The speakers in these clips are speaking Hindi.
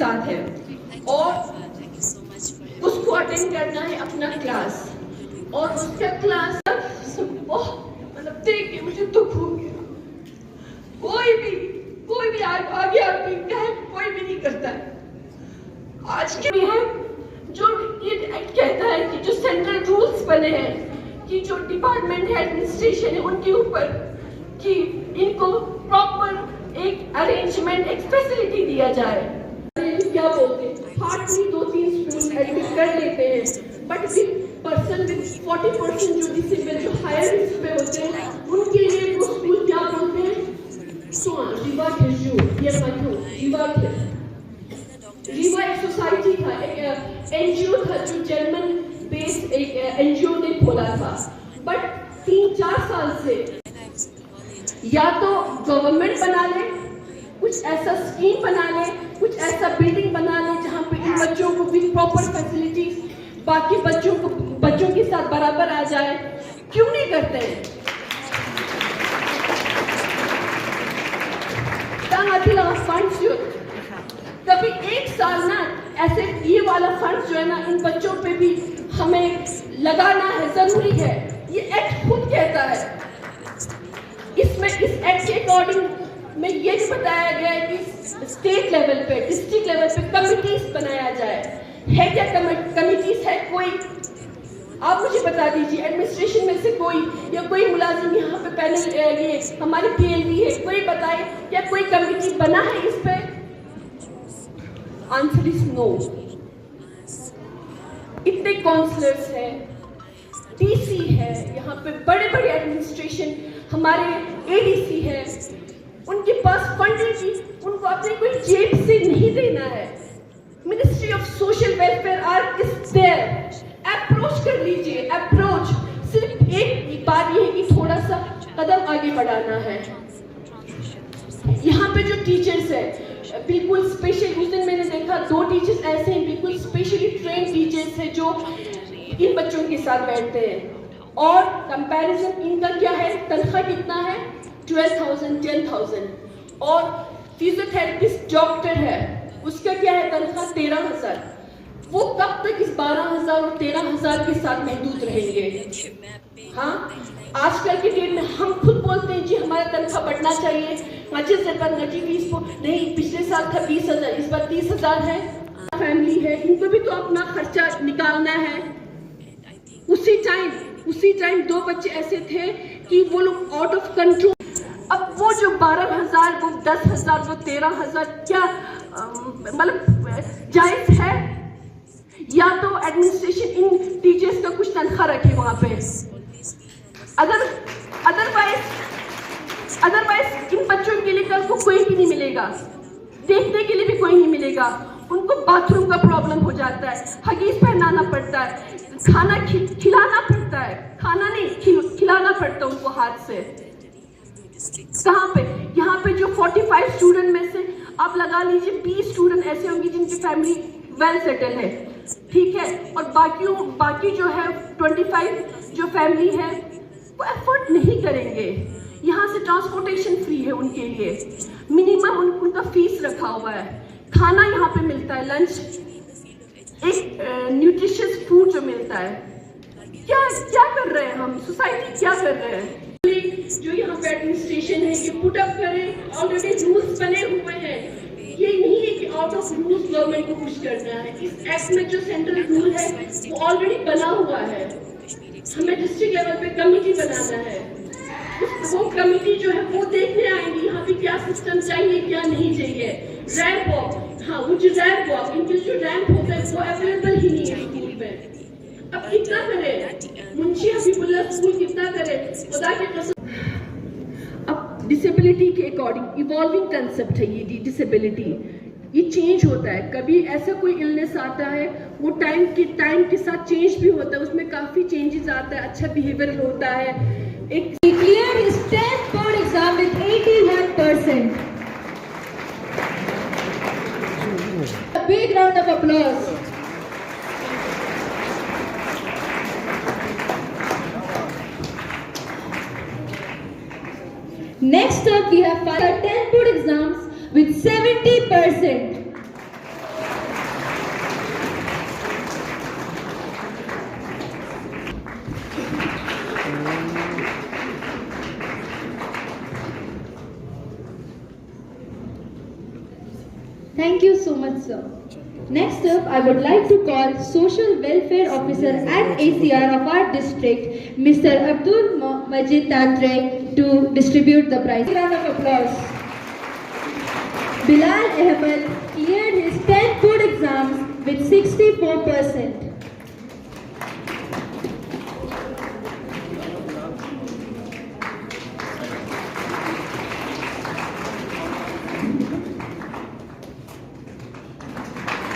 साथ है और उसको अटेंड करना है अपना क्लास, और उसका क्लास मतलब देख के मुझे दुख हो गया। कोई भी आगे आके कहे कोई भी नहीं करता है। आज के भी है जो ये कहता है कि जो सेंट्रल रूल्स बने हैं कि जो डिपार्टमेंट है, एडमिनिस्ट्रेशन है, उनके ऊपर कि इनको प्रॉपर एक अरेंजमेंट, एक फैसिलिटी दिया जाए। क्या बोलते हैं, हार्डली 2-3 स्टूडेंट एडमिट कर लेते हैं, बट पर्सन विद 40% जो डिसेबल, जो हायर रिस्क पे होते हैं, उनके लिए वो स्कूल क्या बोलते हैं, रीवा एक सोसाइटी था, एक एनजीओ था जो जर्मन बेस्ड एक एनजीओ ने खोला था, बट 3-4 साल से या तो गवर्नमेंट बना ले, कुछ ऐसा स्कीम बना ले, कुछ ऐसा बिल्डिंग बना ले जहाँ पे इन बच्चों को भी प्रॉपर फैसिलिटीज बाकी बच्चों के साथ बराबर आ जाए। क्यों नहीं करते हैं? फंड्स जो कभी एक साल ना ऐसे ये वाला फंड जो है ना इन बच्चों पे भी हमें लगाना है, जरूरी है। ये एक्ट खुद कहता है, इसमें इस एक्ट के अकॉर्डिंग में ये भी बताया गया है कि स्टेट लेवल पे, डिस्ट्रिक्ट लेवल पे कमिटीज बनाया जाए। है क्या कमिटीज है? कोई आप मुझे बता दीजिए, एडमिनिस्ट्रेशन में से कोई या कोई मुलाजिम यहाँ पे पैनल, ये हमारी पीएलवी है, कोई बताए क्या कोई कमिटी बना है इस पे? Answer is no. इतने काउंसलर्स हैं, डीसी है, यहाँ पे बड़े बड़े एडमिनिस्ट्रेशन, हमारे एडीसी है, उनके पास फंडिंग की, उनको अपने कोई जेब से नहीं देना है। Ministry of social welfare are is there, approach कर लीजिए। अप्रोच सिर्फ एक बात ये है कि थोड़ा सा कदम आगे बढ़ाना है। यहाँ पे जो टीचर्स है बिल्कुल स्पेशल, उस दिन मैंने देखा 2 टीचर्स ऐसे हैं बिल्कुल स्पेशली ट्रेन टीचर्स हैं जो इन बच्चों के साथ बैठते हैं, और कंपैरिजन इनका क्या है, तनख्वाह कितना है, 12,000 10,000, और फिजियोथेरेपिस्ट डॉक्टर है उसका क्या है, तनख्वाह 13,000। वो कब तक इस 12,000 और 13,000 के साथ महदूद रहेंगे? हाँ, आजकल के डेट में हम खुद बोलते हैं जी हमारा तनख्वाह बढ़ना चाहिए, माचिस सरकार नटी फीस को नहीं, पिछले साल था 20,000, इस बार 30,000 है। फैमिली है, इनको भी तो अपना खर्चा निकालना है। उसी टाइम 2 बच्चे ऐसे थे कि वो लोग आउट ऑफ कंट्रोल। अब वो जो 12,000, वो 10,000, वो 13,000 क्या मतलब जायज है? या तो एडमिनिस्ट्रेशन इन टीचर्स का कुछ तनख्वाह रखे वहां पे, अदरवाइज इन बच्चों के लिए कल को कोई भी नहीं मिलेगा, देखने के लिए भी कोई नहीं मिलेगा। उनको बाथरूम का प्रॉब्लम हो जाता है, हगीज पहनाना पड़ता है, खाना खिलाना पड़ता है, खाना नहीं खिलाना पड़ता उनको हाथ से। कहाँ पे? यहाँ पे जो 45 स्टूडेंट में से आप लगा लीजिए 20 स्टूडेंट ऐसे होंगे जिनकी फैमिली वेल सेटल है, ठीक है, और बाकी जो है 25 जो फैमिली है वो एफर्ट नहीं करेंगे। यहाँ से ट्रांसपोर्टेशन फ्री है उनके लिए, मिनिमम उनका फीस रखा हुआ है, खाना यहाँ पे मिलता है, लंच एक न्यूट्रिशियस फूड जो मिलता है। क्या कर रहे हैं हम, सोसाइटी क्या कर रहे हैं? जो यहाँ पे एडमिनिस्ट्रेशन है ये पुट अप करे, ऑलरेडी रूल्स बने हुए हैं, ये नहीं है कि आउट ऑफ रूल्स गवर्नमेंट को पुश करना है। इस एक्ट में जो सेंट्रल रूल है वो ऑलरेडी बना हुआ है, हमें डिस्ट्रिक्ट लेवल पे कमेटी बनाना है। वो कमेटी जो है वो देखने आएंगी यहाँ पे क्या सिस्टम चाहिए क्या नहीं चाहिए। रैंप वॉक, हाँ वो जो रैंप वॉक, इनके जो रैंप होता है वो अवेलेबल ही नहीं है स्कूल में। अब कितना करे मुंशी हबीबुल्लाह स्कूल, कितना करे खुदा के कसम। अब डिसेबिलिटी के अकॉर्डिंग इवॉल्विंग कंसेप्ट है ये डिसेबिलिटी, ये चेंज होता है। कभी ऐसा कोई इलनेस आता है वो टाइम के साथ चेंज भी होता है, उसमें काफी चेंजेस आता है, अच्छा बिहेवियर होता है। एक cleared his 10th board exam with 81%. A big round of applause. Next up, we have filed 10 board exams with 70%. Thank you so much, sir. Next up, I would like to call Social Welfare Officer at ACR of our district, Mr. Abdul Majid Tatre, to distribute the prize. Round of applause. Bilal Ahmed cleared his 10th board exams with 64%.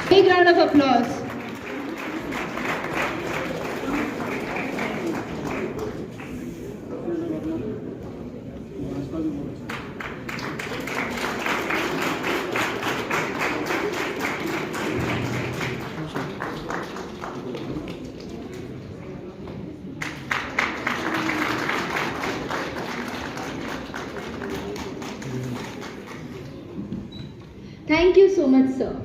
Big round of applause. Thank you so much, sir.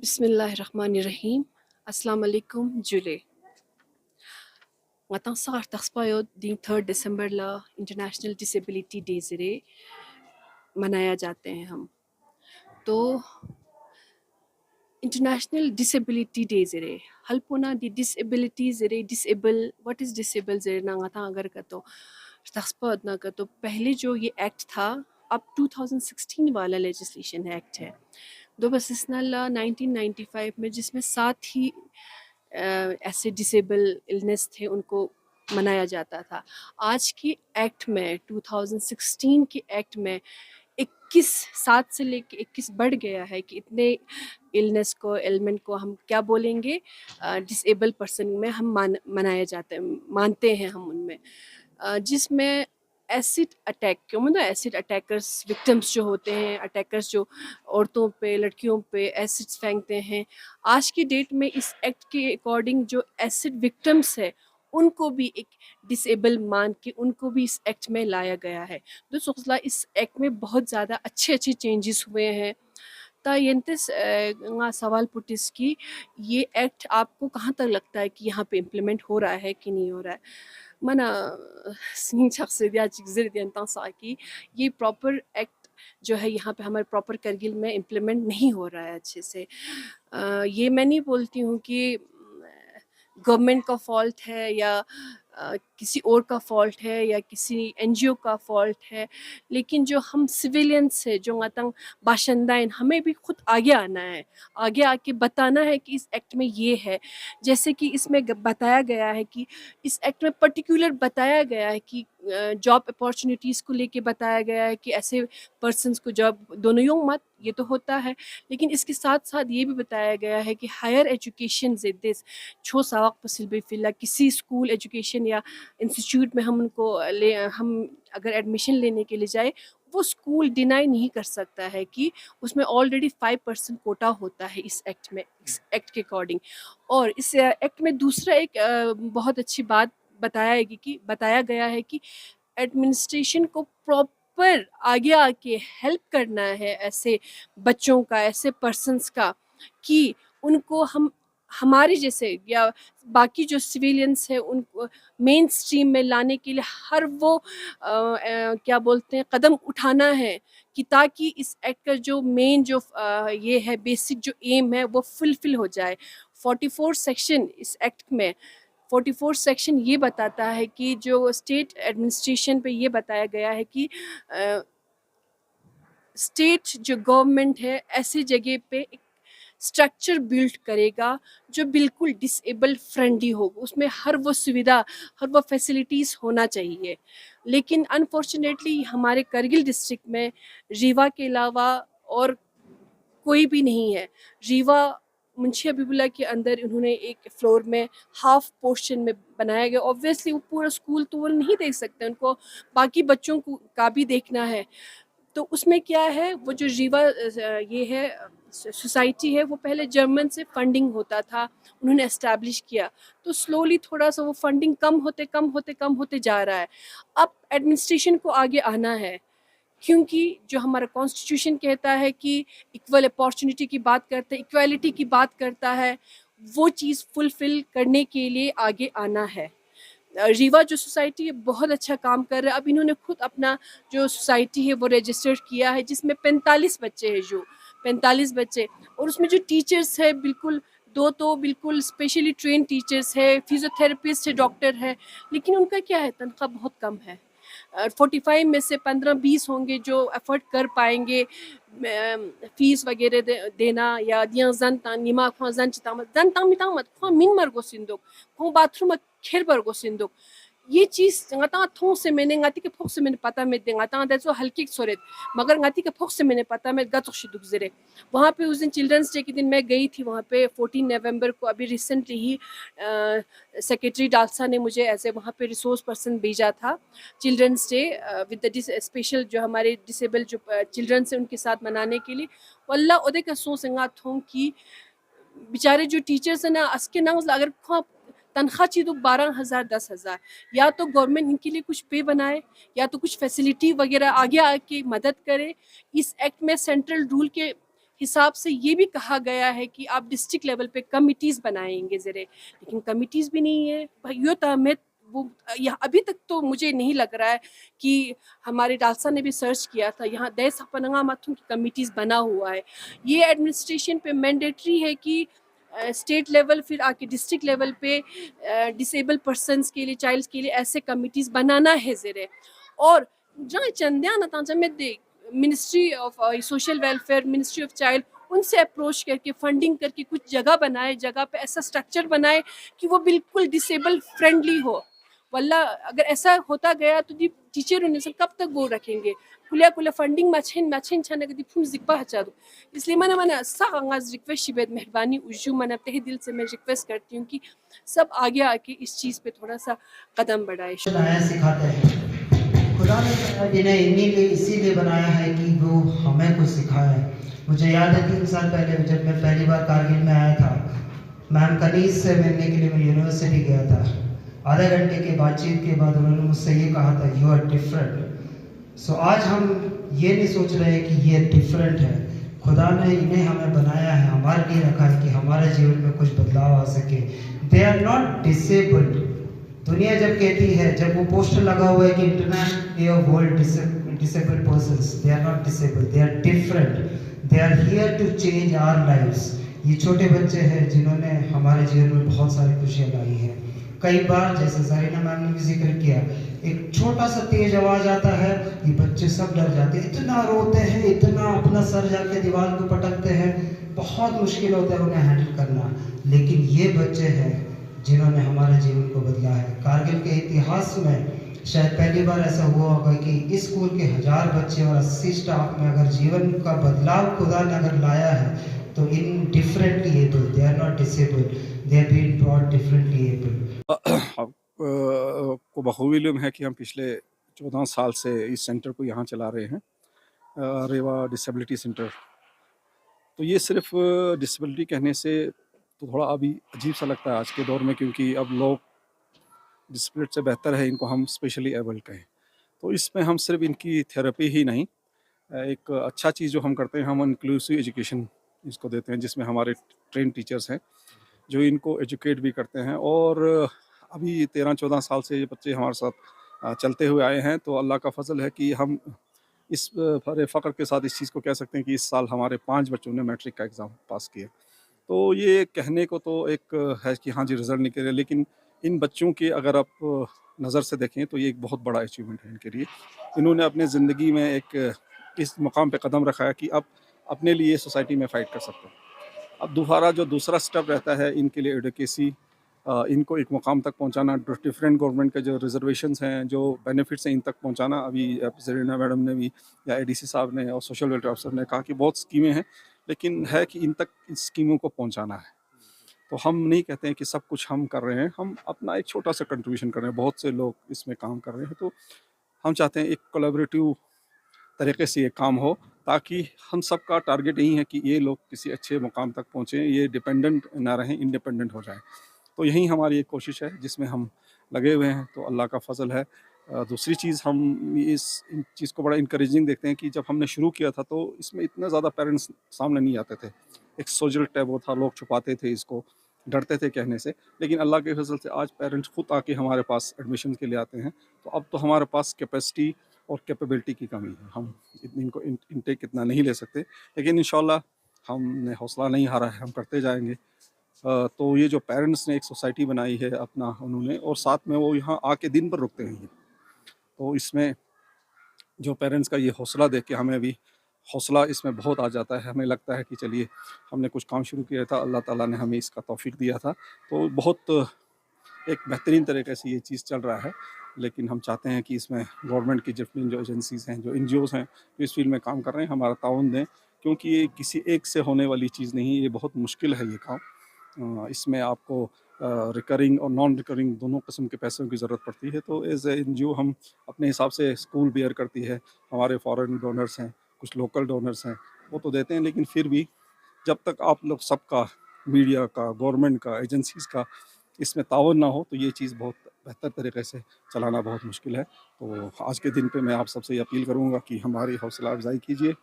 Bismillahirrahmanirrahim. Assalamu alaikum Jule. Ngatang sa taxpayo ding 3rd December la International Disability Day zere मनाया जाते हैं हम तो International Disability Day zere halpuna di disability zere disable what is disable zere na ngata agar ka to taxpayo na ka to पहले जो ये एक्ट था अब 2016 वाला लेजिस्लेशन एक्ट है दो बसिसनल 1995 में जिसमें 7 ही ऐसे डिसेबल इलनेस थे उनको मनाया जाता था आज की एक्ट में 2016 के एक्ट में 21 7 से लेके 21 बढ़ गया है कि इतने इलनेस को एलिमेंट को हम क्या बोलेंगे डिसेबल पर्सन में हम मनाया जाते हैं मानते हैं हम उनमें जिसमें एसिड अटैक क्यों मतलब एसिड अटैकर्स विक्टिम्स जो होते हैं अटैकर्स जो औरतों पे लड़कियों पे एसिड्स फेंकते हैं आज की डेट में इस एक्ट के अकॉर्डिंग जो एसिड विक्टिम्स है उनको भी एक डिसेबल मान के उनको भी इस एक्ट में लाया गया है तो सोचला इस एक्ट में बहुत ज़्यादा अच्छे चेंजेस हुए हैं ता यंतिस सवाल पुटिस की ये एक्ट आपको कहाँ तक लगता है कि यहाँ पे इम्प्लीमेंट हो रहा है कि नहीं हो रहा है मना सिंह शख्सियत की ये प्रॉपर एक्ट जो है यहाँ पे हमारे प्रॉपर करगिल में इम्प्लीमेंट नहीं हो रहा है अच्छे से ये मैं नहीं बोलती हूँ कि गवर्नमेंट का फॉल्ट है या किसी और का फॉल्ट है या किसी एनजीओ का फॉल्ट है लेकिन जो हम सिविलियंस है जो आतंक बाशिंदा हैं हमें भी खुद आगे आना है आगे आके बताना है कि इस एक्ट में ये है जैसे कि इसमें बताया गया है कि इस एक्ट में पर्टिकुलर बताया गया है कि जॉब अपॉर्चुनिटीज़ को लेके बताया गया है कि ऐसे पर्सनस को जॉब दोनों योग मत ये तो होता है लेकिन इसके साथ साथ ये भी बताया गया है कि हायर एजुकेशन जिद्दिस छो सवाक पसिल बेफिल्ला किसी स्कूल एजुकेशन या इंस्टीट्यूट में हम उनको हम अगर एडमिशन लेने के लिए जाए वो स्कूल डिनाई नहीं कर सकता है कि उसमें ऑलरेडी 5% कोटा होता है इस एक्ट के अकॉर्डिंग और इस एक्ट में दूसरा एक बहुत अच्छी बात बताया गया है कि एडमिनिस्ट्रेशन को प्रॉपर प्रॉपर आगे आके हेल्प करना है ऐसे बच्चों का, ऐसे पर्सन्स का, कि उनको हम हमारे जैसे या बाकी जो सिविलियंस हैं उनको मेन स्ट्रीम में लाने के लिए हर वो क्या बोलते हैं कदम उठाना है, कि ताकि इस एक्ट का जो मेन जो ये है बेसिक जो एम है वो फुलफिल हो जाए। 44 सेक्शन इस एक्ट में 44 सेक्शन ये बताता है कि जो स्टेट एडमिनिस्ट्रेशन पे ये बताया गया है कि स्टेट जो गवर्नमेंट है ऐसी जगह पे एक स्ट्रक्चर बिल्ड करेगा जो बिल्कुल डिसेबल फ्रेंडली हो, उसमें हर वो सुविधा, हर वो फैसिलिटीज़ होना चाहिए। लेकिन अनफॉर्चुनेटली हमारे करगिल डिस्ट्रिक्ट में रीवा के अलावा और कोई भी नहीं है। रीवा मुंशी हबीबुल्लाह के अंदर उन्होंने एक फ्लोर में हाफ पोर्शन में बनाया गया। ऑब्वियसली वो पूरा स्कूल तो वो नहीं देख सकते, उनको बाकी बच्चों को का भी देखना है। तो उसमें क्या है, वो जो रीवा ये है सोसाइटी है, वो पहले जर्मन से फंडिंग होता था, उन्होंने एस्टैब्लिश किया। तो स्लोली थोड़ा सा वो फंडिंग कम होते जा रहा है। अब एडमिनिस्ट्रेशन को आगे आना है, क्योंकि जो हमारा कॉन्स्टिट्यूशन कहता है कि इक्वल अपॉर्चुनिटी की बात करता है, इक्वालिटी की बात करता है, वो चीज़ फुलफिल करने के लिए आगे आना है। रीवा जो सोसाइटी है बहुत अच्छा काम कर रहा है। अब इन्होंने खुद अपना जो सोसाइटी है वो रजिस्टर किया है, जिसमें 45 बच्चे हैं, जो 45 बच्चे, और उसमें जो टीचर्स है बिल्कुल 2 तो बिल्कुल स्पेशली ट्रेन टीचर्स है, फिजियोथेरेपिस्ट है, डॉक्टर है, लेकिन उनका क्या है, तनख्वाह बहुत कम है। 45 में से 15-20 होंगे जो अफोर्ड कर पाएंगे फीस वगैरह देना, या दिया जन तानिमा खो जन चितामत जन तामिता मत खो मिन मरगो सिंदुक खो बाथरूम खेर बरगो सिंदुक। ये चीज़ ngata थों से मैंने ngati के फोक से मैंने पता में दे ngata दैट सो हल्की सोरेत, मगर ngati के फोक से मैंने पता में गचुक शिदुक जरे। वहाँ पे उस दिन चिल्ड्रंस डे के दिन मैं गई थी वहाँ पे 14 नवंबर को। अभी रिसेंटली ही सेक्रेटरी डालसा ने मुझे ऐसे वहाँ पे रिसोर्स पर्सन भेजा था children's day with the special जो हमारे डिसेबल जो चिल्ड्रंस हैं उनके साथ मनाने के लिए। वल्ला ओदे का सो संगा थों कि बेचारे जो टीचर्स हैं ना, असके ना अगर तनख्वाह चाहिए तो 12,000 10,000, या तो गवर्नमेंट इनके लिए कुछ पे बनाए, या तो कुछ फैसिलिटी वगैरह आगे आके मदद करे। इस एक्ट में सेंट्रल रूल के हिसाब से ये भी कहा गया है कि आप डिस्ट्रिक्ट लेवल पे कमिटीज़ बनाएंगे ज़रे, लेकिन कमिटीज़ भी नहीं है भाइयों। तो हमें वो यहाँ अभी तक तो मुझे नहीं लग रहा है कि हमारे डालसा ने भी सर्च किया था, यहाँ 10 पनंगा माथों की कमिटीज़ बना हुआ है। ये एडमिनिस्ट्रेशन पे मैंडेटरी है कि स्टेट लेवल फिर आके डिस्ट्रिक्ट लेवल पे डिसेबल पर्सनस के लिए, चाइल्ड्स के लिए ऐसे कमिटीज़ बनाना है ज़रे। और जहाँ चंदिया ना में देख ministry of social welfare, ministry of child, उनसे अप्रोच करके फंडिंग करके कुछ जगह बनाए, जगह पे ऐसा स्ट्रक्चर बनाए कि वो बिल्कुल डिसेबल फ्रेंडली हो। वल्ला अगर ऐसा होता गया तो टीचर उन्हें से कब तक वो रखेंगे, कुलिया फंडिंग मैचेन छाने के फुल जिक्पा हचा दो। इसलिए मैंने सागाज रिक्वेस्ट शिबेद मेहरबानी उजू मैंने तहे दिल से मैं रिक्वेस्ट करती हूँ कि सब आगे आके इस चीज़ पे थोड़ा सा कदम बढ़ाए। नया सिखाते हैं। खुदा ने इन्हें इसीलिए बनाया है कि वो हमें कुछ सिखाए। मुझे याद है 3 साल पहले जब मैं पहली बार कारगिल में आया था, मैम कनीज से मिलने के लिए मैं यूनिवर्सिटी गया था। आधे घंटे के बातचीत के बाद उन्होंने मुझसे ये कहा था, यू आर डिफरेंट। सो आज हम ये नहीं सोच रहे हैं कि ये डिफरेंट है, खुदा ने इन्हें हमें बनाया है, हमारे लिए रखा है कि हमारे जीवन में कुछ बदलाव आ सके। They are not disabled. दुनिया जब कहती है, जब वो पोस्टर लगा हुआ है कि international day of world disabled persons, they are not disabled, they are different, they are here to change our lives. ये छोटे बच्चे हैं जिन्होंने हमारे जीवन में बहुत सारी खुशियाँ लाई हैं। कई बार जैसे जारिना मैम ने भी जिक्र किया, एक छोटा सा तेज आवाज आता है, ये बच्चे सब डर जाते हैं, इतना रोते हैं, इतना अपना सर जाके दीवार को पटकते हैं, बहुत मुश्किल होता है उन्हें हैंडल करना। लेकिन ये बच्चे हैं जिन्होंने हमारे जीवन को बदला है। कारगिल के इतिहास में शायद पहली बार ऐसा हुआ होगा कि इस स्कूल के 1000 बच्चे और 80 स्टाफ में अगर जीवन का बदलाव खुदा ने अगर लाया है तो इन differently able, they are not disabled, they are been brought differently able. आपको बखूबी इल्म है कि हम पिछले 14 साल से इस सेंटर को यहाँ चला रहे हैं, रेवा डिसेबिलिटी सेंटर। तो ये सिर्फ डिसेबिलिटी कहने से तो थोड़ा अभी अजीब सा लगता है आज के दौर में, क्योंकि अब लोग डिसेबिलिटी से बेहतर है इनको हम स्पेशली एबल्ड कहें। तो इसमें हम सिर्फ इनकी थेरेपी ही नहीं, एक अच्छा चीज़ जो हम करते हैं, हम इंक्लूसिव एजुकेशन इसको देते हैं, जिसमें हमारे ट्रेन टीचर्स हैं जो इनको एजुकेट भी करते हैं। और अभी 13-14 साल से ये बच्चे हमारे साथ चलते हुए आए हैं। तो अल्लाह का फ़ज़ल है कि हम इस बड़े फ़ख्र के साथ इस चीज़ को कह सकते हैं कि इस साल हमारे 5 बच्चों ने मैट्रिक का एग्ज़ाम पास किया। तो ये कहने को तो एक है कि हाँ जी रिज़ल्ट निकले, लेकिन इन बच्चों के अगर आप नज़र से देखें तो ये एक बहुत बड़ा अचीवमेंट है इनके लिए। इन्होंने अपने ज़िंदगी में एक इस मुकाम पे कदम रखा है कि अब अपने लिए सोसाइटी में फ़ाइट कर सकते हैं। अब दोबारा जो दूसरा स्टेप रहता है इनके लिए एडवोकेसी, इनको एक मुकाम तक पहुंचाना, डिफरेंट गवर्नमेंट के जो रिजर्वेशंस हैं, जो बेनिफिट्स हैं, इन तक पहुंचाना। अभी जरीना मैडम ने भी या एडीसी साहब ने और सोशल वेलफेयर अफसर ने कहा कि बहुत स्कीमें हैं, लेकिन है कि इन तक इन स्कीमों को पहुंचाना है। तो हम नहीं कहते हैं कि सब कुछ हम कर रहे हैं, हम अपना एक छोटा सा कंट्रीब्यूशन कर रहे हैं। बहुत से लोग इसमें काम कर रहे हैं, तो हम चाहते हैं एक कोलैबोरेटिव तरीके से ये काम हो, ताकि हम सबका टारगेट यही है कि ये लोग किसी अच्छे मुकाम तक पहुँचें, ये डिपेंडेंट ना रहें, इंडिपेंडेंट हो जाएं। तो यही हमारी एक कोशिश है जिसमें हम लगे हुए हैं। तो अल्लाह का फ़ज़ल है। दूसरी चीज़ हम इस चीज़ को बड़ा इनकरेजिंग देखते हैं कि जब हमने शुरू किया था तो इसमें इतने ज़्यादा पेरेंट्स सामने नहीं आते थे। एक सोशल टैबू था, लोग छुपाते थे इसको, डरते थे कहने से। लेकिन अल्लाह के फ़ज़ल से आज पेरेंट्स खुद आके हमारे पास एडमिशन के लिए आते हैं। तो अब तो हमारे पास कैपेसिटी और कैपेबिलिटी की कमी है, हम इनको इनटेक इतना नहीं ले सकते, लेकिन इंशाल्लाह हमने हौसला नहीं हारा है, हम करते जाएंगे। तो ये जो पेरेंट्स ने एक सोसाइटी बनाई है अपना उन्होंने, और साथ में वो यहाँ आके दिन भर रुकते हैं, तो इसमें जो पेरेंट्स का ये हौसला देख के हमें भी हौसला इसमें बहुत आ जाता है। हमें लगता है कि चलिए हमने कुछ काम शुरू किया था, अल्लाह ताला ने हमें इसका तौफीक दिया था। तो बहुत एक बेहतरीन तरीके से ये चीज़ चल रहा है। लेकिन हम चाहते हैं कि इसमें गवर्नमेंट की जितनी जो एजेंसीज़ हैं, जो एनजीओज़ हैं, जो इस फील्ड में काम कर रहे हैं, हमारा ताउन दें, क्योंकि ये किसी एक से होने वाली चीज़ नहीं है, ये बहुत मुश्किल है ये काम। इसमें आपको रिकरिंग और नॉन रिकरिंग दोनों किस्म के पैसों की ज़रूरत पड़ती है। तो एज़ ए एनजीओ हम अपने हिसाब से स्कूल बेयर करती है, हमारे फॉरेन डोनर्स हैं, कुछ लोकल डोनर्स हैं, वो तो देते हैं, लेकिन फिर भी जब तक आप लोग सबका, मीडिया का, गवर्नमेंट का, एजेंसीज़ का इसमें ताउन ना हो, तो ये चीज़ बहुत बेहतर तरीके से चलाना बहुत मुश्किल है। तो आज के दिन पे मैं आप सबसे ये अपील करूँगा कि हमारी हौसला अफ़ज़ाई कीजिए,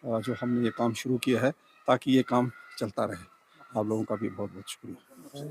जो हमने ये काम शुरू किया है, ताकि ये काम चलता रहे। आप लोगों का भी बहुत बहुत शुक्रिया।